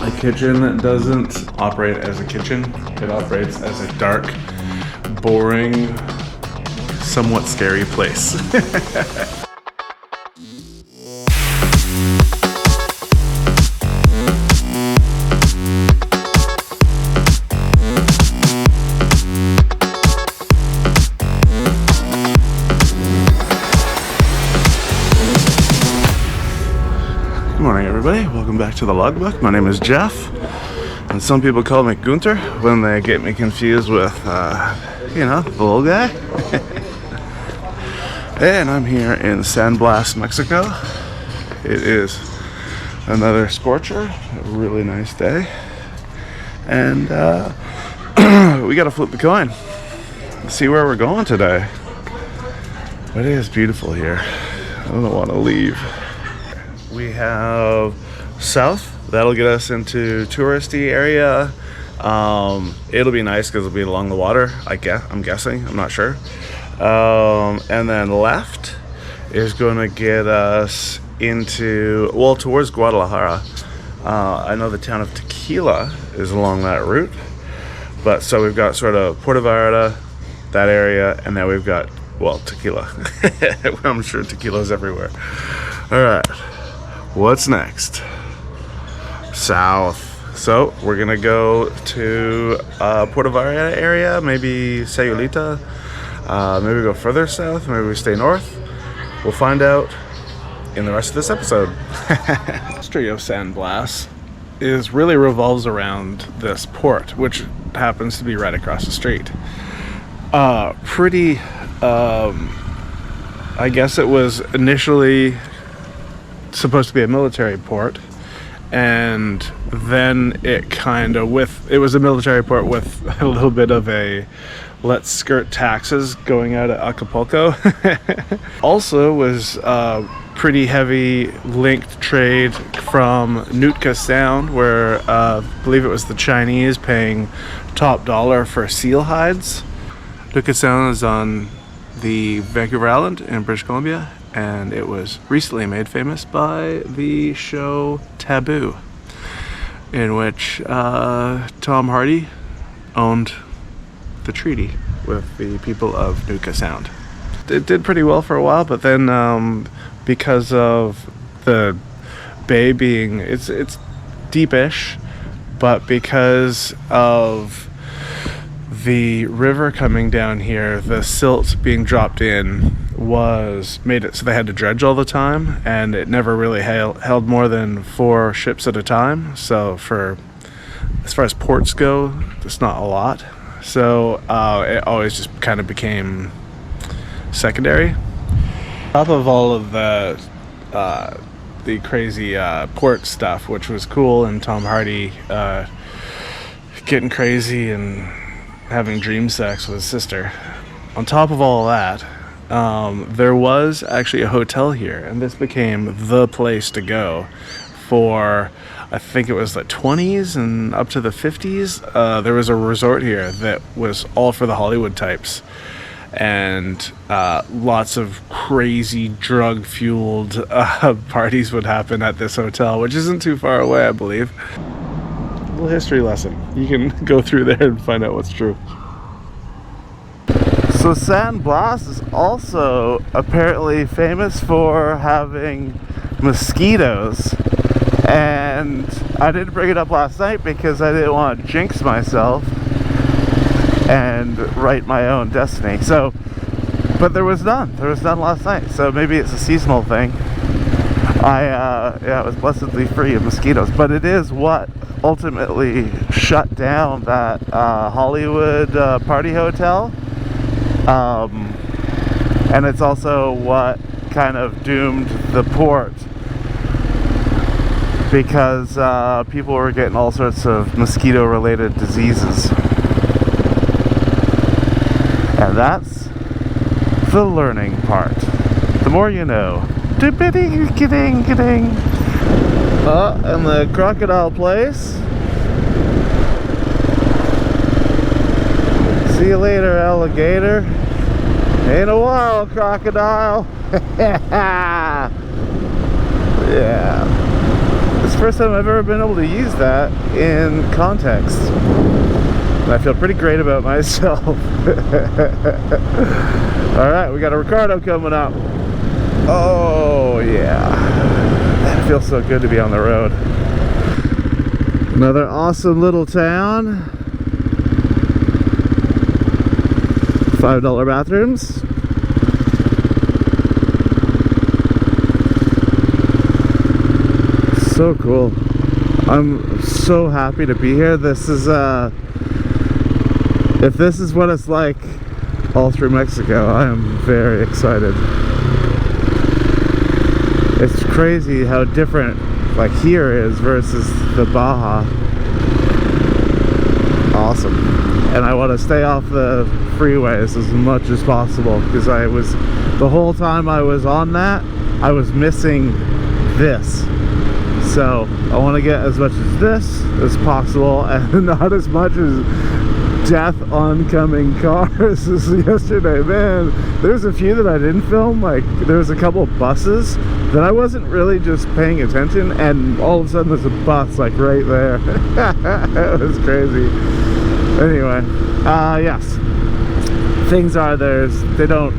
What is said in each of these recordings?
A kitchen doesn't operate as a kitchen. It operates as a dark, boring, somewhat scary place. Good morning, everybody. Welcome back to the logbook. My name is Jeff, and some people call me Gunter when they get me confused with, you know, the little guy. And I'm here in San Blas, Mexico. It is another scorcher, a really nice day, and we gotta flip the coin, see where we're going today. But it is beautiful here. I don't want to leave. We have south. That'll get us into touristy area. It'll be nice because it'll be along the water. I'm guessing. I'm not sure. And then left is going to get us into, well, towards Guadalajara. I know the town of Tequila is along that route. But so we've got sort of Puerto Vallarta, that area, and then we've got, well, Tequila. I'm sure tequila's everywhere. All right. What's next? South. So we're gonna go to Puerto Vallarta area, maybe Sayulita, maybe go further south, maybe we stay north. We'll find out in the rest of this episode. The history of San Blas really revolves around this port, which happens to be right across the street. I guess it was initially supposed to be a military port, and then it was a military port with a little bit of a let's skirt taxes going out of Acapulco. Also was pretty heavy linked trade from Nootka Sound, where I believe it was the Chinese paying top dollar for seal hides. Nootka Sound is on the Vancouver Island in British Columbia, and it was recently made famous by the show Taboo, in which Tom Hardy owned the treaty with the people of Nootka Sound. It did pretty well for a while, but then because of the bay being, it's deepish, but because of the river coming down here, the silt being dropped in made it so they had to dredge all the time, and it never really held more than 4 ships at a time. So as far as ports go, it's not a lot. So it always just kind of became secondary. On top of all of the crazy port stuff, which was cool, and Tom Hardy getting crazy and having dream sex with his sister. On top of all of that, there was actually a hotel here, and this became the place to go for, I think it was the 20s and up to the 50s. There was a resort here that was all for the Hollywood types, and lots of crazy drug-fueled parties would happen at this hotel, which isn't too far away, I believe. A little history lesson. You can go through there and find out what's true. So San Blas is also apparently famous for having mosquitoes, and I didn't bring it up last night because I didn't want to jinx myself and write my own destiny. But there was none last night, so maybe it's a seasonal thing. I was blessedly free of mosquitoes, but it is what ultimately shut down that Hollywood party hotel. And it's also what kind of doomed the port, because people were getting all sorts of mosquito-related diseases. And that's the learning part. The more you know. Kidding. And the crocodile place. See you later, alligator. Ain't a while, crocodile. Yeah. is the first time I've ever been able to use that in context. And I feel pretty great about myself. Alright, we got a Ricardo coming up. Oh yeah. It feels so good to be on the road. Another awesome little town. $5 bathrooms. So cool. I'm so happy to be here. This is if this is what it's like all through Mexico, I am very excited. It's crazy how different like here is versus the Baja. Awesome. And I want to stay off the freeways as much as possible, because the whole time I was on that, I was missing this. So I want to get as much as this as possible and not as much as death oncoming cars as yesterday. Man, there's a few that I didn't film. Like there was a couple of buses that I wasn't really just paying attention, and all of a sudden there's a bus like right there. It was crazy. Anyway, yes, things are they don't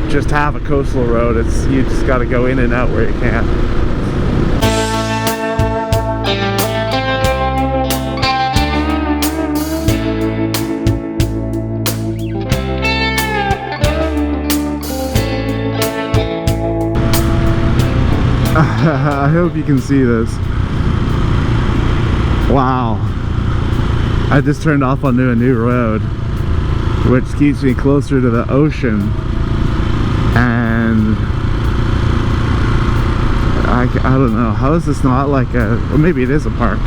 just have a coastal road. It's you just got to go in and out where you can. I hope you can see this. Wow. I just turned off onto a new road, which keeps me closer to the ocean. And I don't know, how is this not like a, well, maybe it is a park.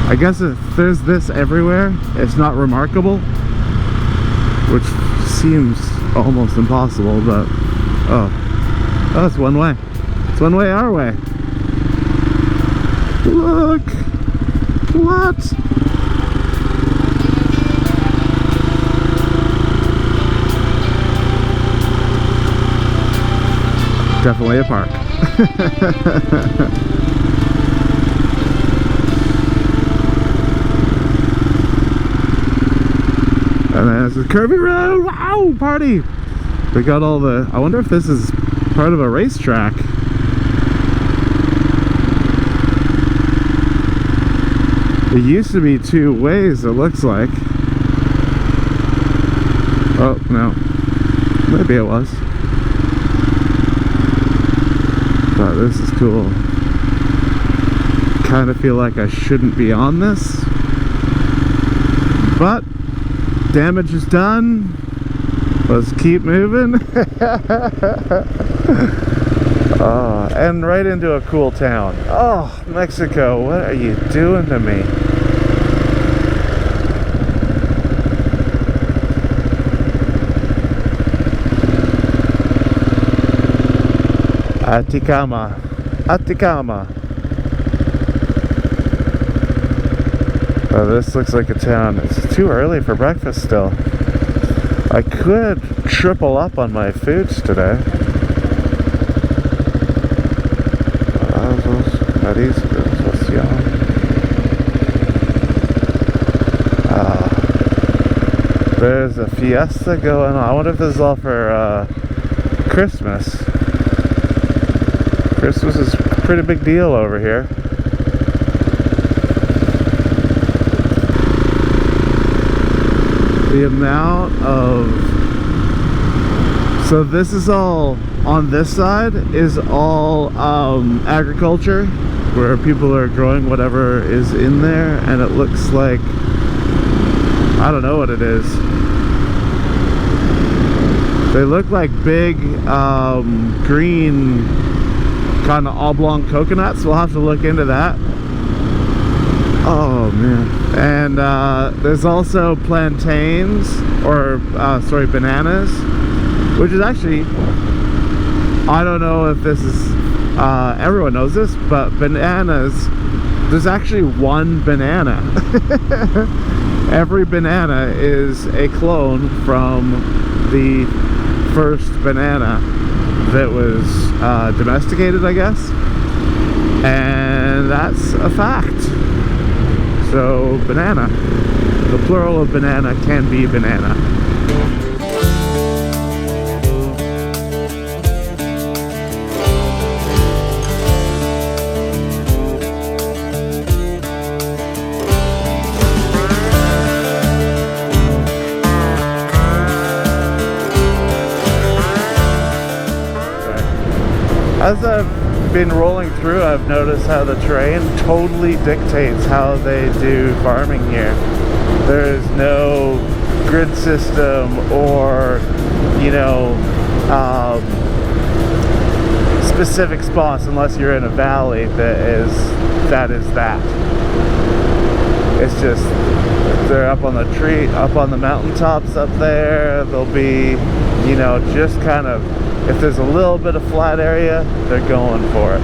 I guess if there's this everywhere, it's not remarkable, which seems almost impossible, but oh, it's one way. It's one way our way. Look! What? Definitely a park. And then it's a curvy road. Wow! Party! We got all the, I wonder if this is part of a racetrack. It used to be two ways, it looks like. Oh, no. Maybe it was. But this is cool. Kind of feel like I shouldn't be on this. But damage is done. Let's keep moving. Oh, and right into a cool town. Oh, Mexico, what are you doing to me? Atacama. Oh, this looks like a town. It's too early for breakfast still. I could triple up on my foods today. There's a fiesta going on. I wonder if this is all for Christmas. Christmas is a pretty big deal over here. The amount of... So this is all, on this side, is all agriculture, where people are growing whatever is in there, and it looks like, I don't know what it is. They look like big green kind of oblong coconuts. We'll have to look into that. Oh man. And there's also plantains, or sorry, bananas, which is actually, I don't know if this is everyone knows this, but bananas, there's actually one banana. Every banana is a clone from the first banana that was domesticated, I guess. and that's a fact. So banana, the plural of banana can be banana. As I've been rolling through, I've noticed how the terrain totally dictates how they do farming here. There's no grid system or, you know, specific spots unless you're in a valley that is that. It's just, they're up on the tree, up on the mountaintops up there. They'll be, you know, just kind of, if there's a little bit of flat area, they're going for it.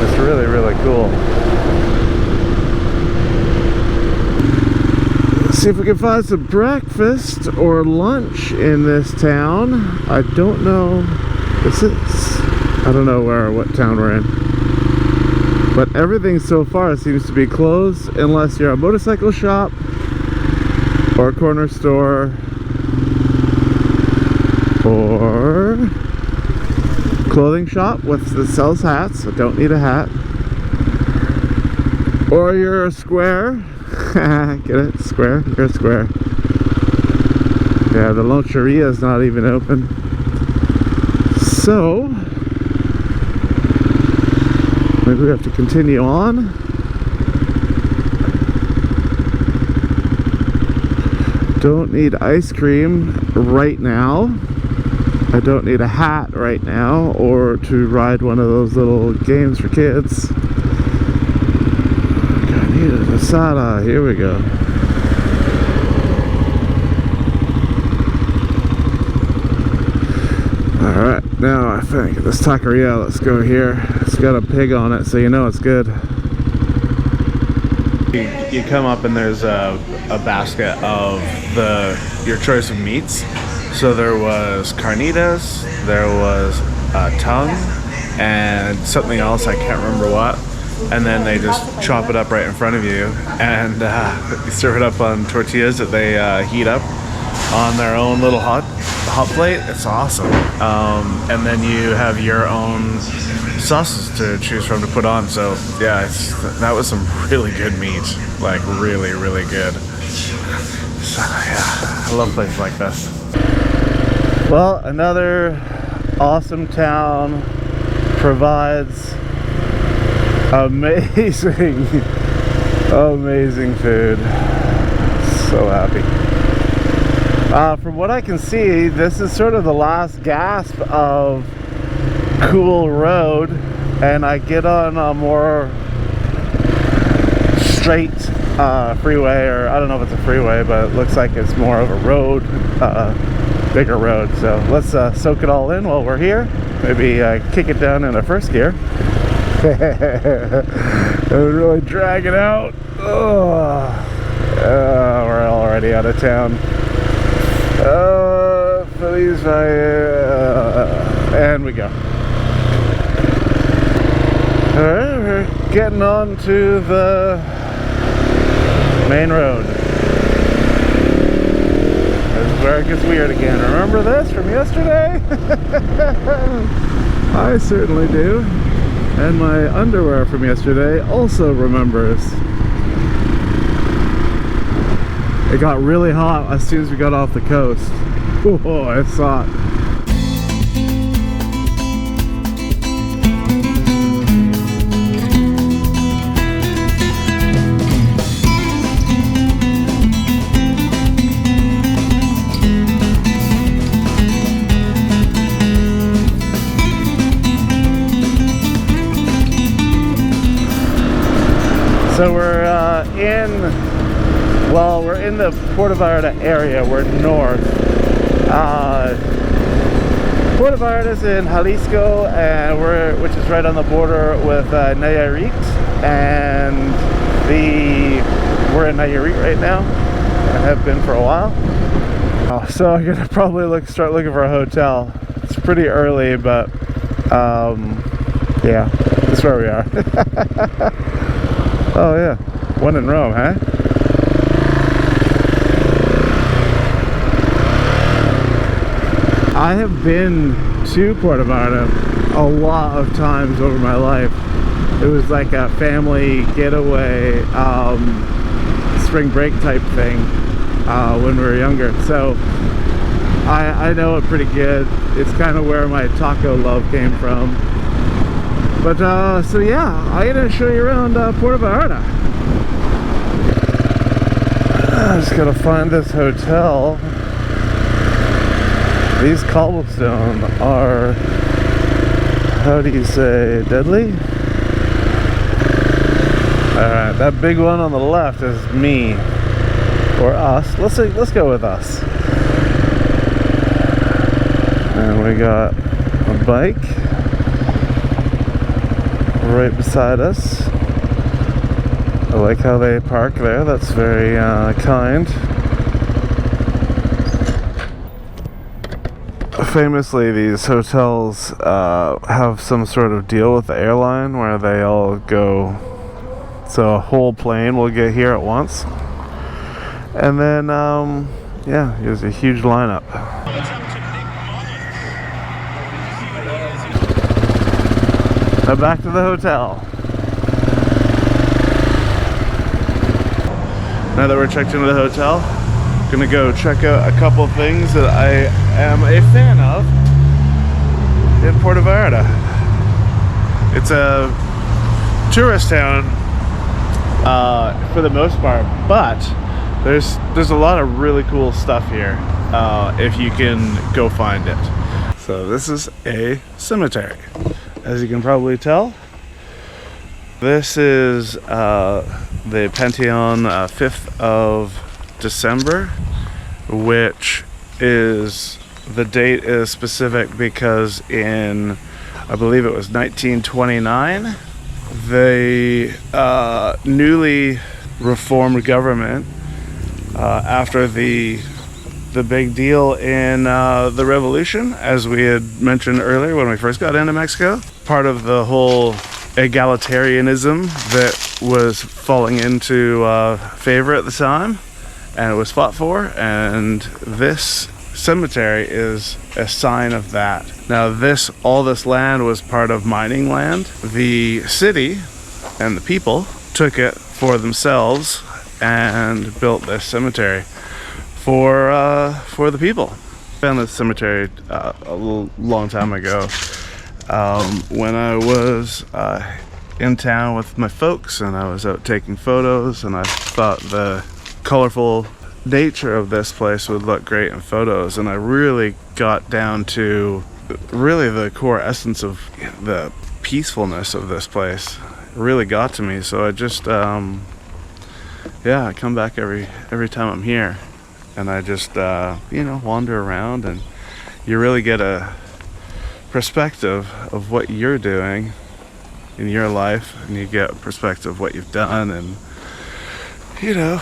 It's really, really cool. Let's see if we can find some breakfast or lunch in this town. I don't know. I don't know what town we're in. But everything so far seems to be closed unless you're a motorcycle shop or a corner store or clothing shop that sells hats. I don't need a hat. Or you're a square. Get it? Square? You're a square. Yeah, the Loncheria is not even open. So maybe we have to continue on. Don't need ice cream right now. I don't need a hat right now or to ride one of those little games for kids. I need a asada. Here we go. Alright, now I think this taqueria, let's go here. It's got a pig on it, so you know it's good. You come up and there's a basket of your choice of meats. So there was carnitas, there was tongue, and something else, I can't remember what. And then they just chop it up right in front of you, and you serve it up on tortillas that they heat up on their own little hot plate. It's awesome. And then you have your own sauces to choose from to put on. So yeah, that was some really good meat, like really, really good. So yeah, I love places like this. Well, another awesome town, provides amazing, amazing food. So happy. From what I can see, this is sort of the last gasp of cool road, and I get on a more straight freeway, or I don't know if it's a freeway, but it looks like it's more of a road, bigger road. So let's soak it all in while we're here. Maybe kick it down in a first gear. It would really drag it out. We're already out of town. Please, and we go. Alright, we're getting on to the main road. This is where it gets weird again. Remember this from yesterday? I certainly do. And my underwear from yesterday also remembers. It got really hot as soon as we got off the coast. Oh, it's hot. So we're we're in the Puerto Vallarta area. We're north. Puerto Vallarta is in Jalisco, and which is right on the border with Nayarit, and we're in Nayarit right now. I have been for a while. So I'm gonna probably start looking for a hotel. It's pretty early, but yeah, That's where we are. Oh yeah, one in Rome, huh? I have been to Puerto Vallarta a lot of times over my life. It was like a family getaway, spring break type thing when we were younger. So I know it pretty good. It's kind of where my taco love came from. But so yeah, I'm gonna show you around Puerto Vallarta. I just gotta find this hotel. These cobblestone are, how do you say, deadly? Alright, that big one on the left is me, or us. Let's go with us. And we got a bike right beside us. I like how they park there. That's very kind. Famously, these hotels have some sort of deal with the airline where they all go, so a whole plane will get here at once, and then yeah, there's a huge lineup. Now back to the hotel. Now that we're checked into the hotel, gonna go check out a couple things that I am a fan of in Puerto Vallarta. It's a tourist town for the most part, but there's a lot of really cool stuff here if you can go find it. So this is a cemetery, as you can probably tell. This is the Pantheon 5th of December, which is, the date is specific because in, I believe it was 1929, the newly reformed government, after the big deal in the revolution, as we had mentioned earlier when we first got into Mexico, part of the whole egalitarianism that was falling into favor at the time, and it was fought for, and this cemetery is a sign of that. Now all this land was part of mining land. The city and the people took it for themselves and built this cemetery for the people. I found this cemetery a long time ago when I was in town with my folks, and I was out taking photos, and I thought the colorful nature of this place would look great in photos, and I really got down to really the core essence of the peacefulness of this place. It really got to me, so I just yeah, I come back every time I'm here, and I just you know, wander around, and you really get a perspective of what you're doing in your life, and you get a perspective of what you've done, and you know,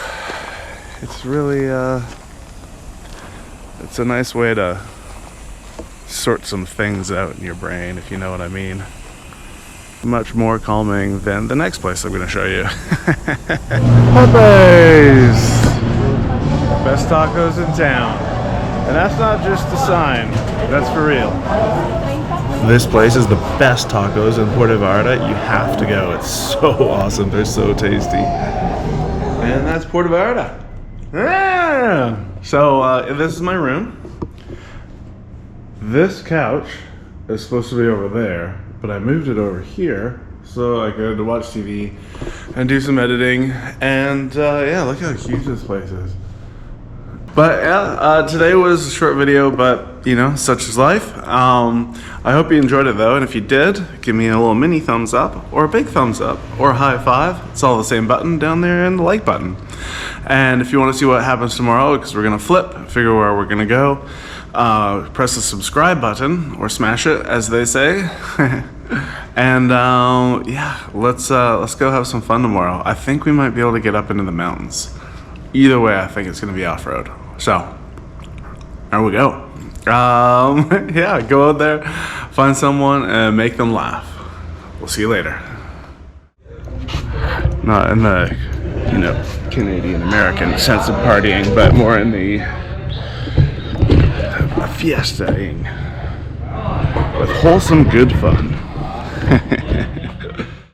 it's really it's a nice way to sort some things out in your brain, if you know what I mean. Much more calming than the next place I'm going to show you. Popeyes! Best tacos in town. And that's not just a sign, that's for real. This place is the best tacos in Puerto Vallarta. You have to go. It's so awesome. They're so tasty. And that's Puerto Vallarta. Yeah. So this is my room. This couch is supposed to be over there, but I moved it over here so I could watch TV and do some editing. And yeah, look how huge this place is. But yeah, today was a short video, but you know, such is life. I hope you enjoyed it though, and if you did, give me a little mini thumbs up, or a big thumbs up, or a high five. It's all the same button down there, and the like button. And if you want to see what happens tomorrow, because we're gonna flip, figure where we're gonna go, press the subscribe button, or smash it, as they say. And yeah, let's go have some fun tomorrow. I think we might be able to get up into the mountains. Either way, I think it's gonna be off-road. So, there we go. Yeah, go out there, find someone, and make them laugh. We'll see you later. Not in the, Canadian American sense of partying, but more in the fiestaing with wholesome good fun.